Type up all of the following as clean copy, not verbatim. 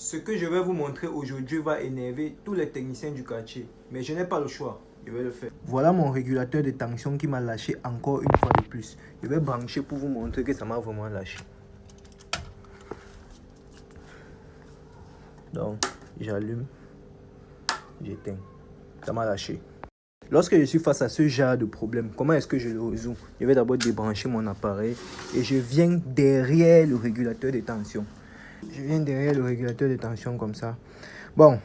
Ce que je vais vous montrer aujourd'hui va énerver tous les techniciens du quartier. Mais je n'ai pas le choix, je vais le faire. Voilà mon régulateur de tension qui m'a lâché encore une fois de plus. Je vais brancher pour vous montrer que ça m'a vraiment lâché. Donc, j'allume, j'éteins. Ça m'a lâché. Lorsque je suis face à ce genre de problème, comment est-ce que je le résous? Je vais d'abord débrancher mon appareil et je viens derrière le régulateur de tension. Je viens derrière le régulateur de tension comme ça. Bon,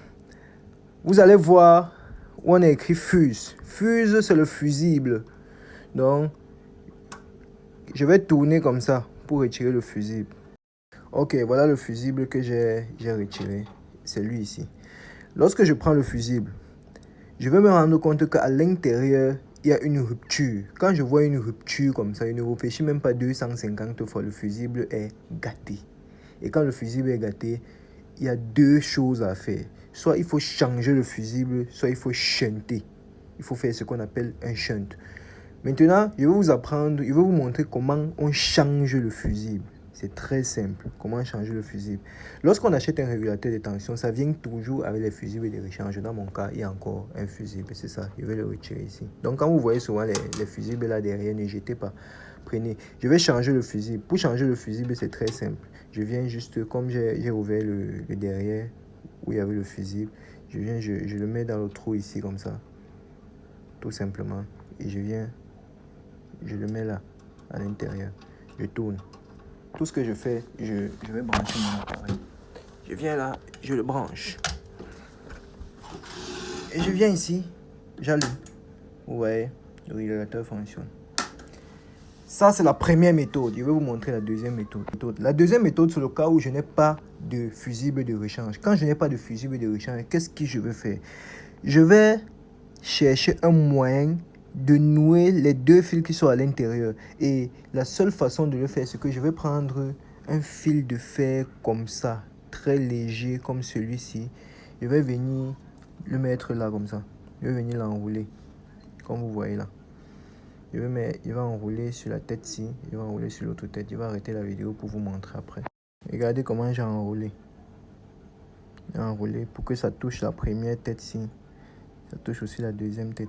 vous allez voir où on a écrit fuse. Fuse, c'est le fusible. Donc, je vais tourner comme ça pour retirer le fusible. Ok, voilà le fusible que j'ai retiré. C'est lui ici. Lorsque je prends le fusible, je vais me rendre compte qu'à l'intérieur, il y a une rupture. Quand je vois une rupture comme ça, je ne réfléchis même pas 250 fois. Le fusible est gâté. Et quand le fusible est gâté, il y a deux choses à faire. Soit il faut changer le fusible, soit il faut shunter. Il faut faire ce qu'on appelle un shunt. Maintenant, je vais vous montrer comment on change le fusible. C'est très simple, comment changer le fusible. Lorsqu'on achète un régulateur de tension, ça vient toujours avec les fusibles de rechange. Dans mon cas, il y a encore un fusible, c'est ça. Je vais le retirer ici. Donc quand vous voyez souvent les fusibles là derrière, ne jetez pas. Prenez. Je vais changer le fusible. Pour changer le fusible, c'est très simple. Je viens juste, comme j'ai ouvert le derrière, où il y avait le fusible, je le mets dans le trou ici, comme ça. Tout simplement. Et je le mets là, à l'intérieur. Je tourne. Tout ce que je fais, je vais brancher mon appareil. Je viens là, je le branche. Et je viens ici, j'allume. Vous voyez, le régulateur fonctionne. Ça, c'est la première méthode. Je vais vous montrer la deuxième méthode. La deuxième méthode, c'est le cas où je n'ai pas de fusible de rechange. Quand je n'ai pas de fusible de rechange, qu'est-ce que je vais faire? Je vais chercher un moyen de nouer les deux fils qui sont à l'intérieur. Et la seule façon de le faire, c'est que je vais prendre un fil de fer comme ça, très léger comme celui-ci. Je vais venir le mettre là comme ça. Je vais venir l'enrouler, comme vous voyez là. Je vais enrouler sur la tête-ci, je vais enrouler sur l'autre tête. Je vais arrêter la vidéo pour vous montrer après. Regardez comment j'ai enroulé. J'ai enroulé pour que ça touche la première tête-ci. Ça touche aussi la deuxième tête.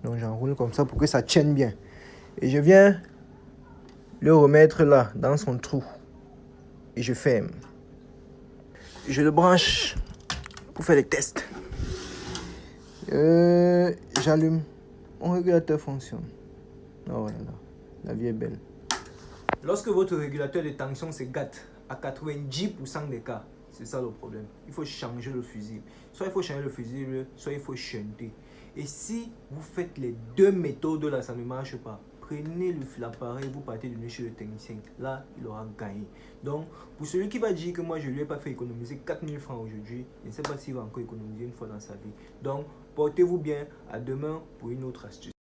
Donc j'enroule comme ça pour que ça tienne bien. Et je viens le remettre là, dans son trou. Et je ferme. Je le branche pour faire les tests. J'allume. Mon régulateur fonctionne. Oh là là, la vie est belle. Lorsque votre régulateur de tension se gâte à 90% des cas, c'est ça le problème. Il faut changer le fusible. Soit il faut changer le fusible, soit il faut shunter. Et si vous faites les deux méthodes là, ça ne marche pas. Prenez l'appareil, vous partez de nuit chez le technicien. Là, il aura gagné. Donc, pour celui qui va dire que moi, je ne lui ai pas fait économiser 4000 francs aujourd'hui, je ne sais pas s'il va encore économiser une fois dans sa vie. Donc, portez-vous bien. À demain pour une autre astuce.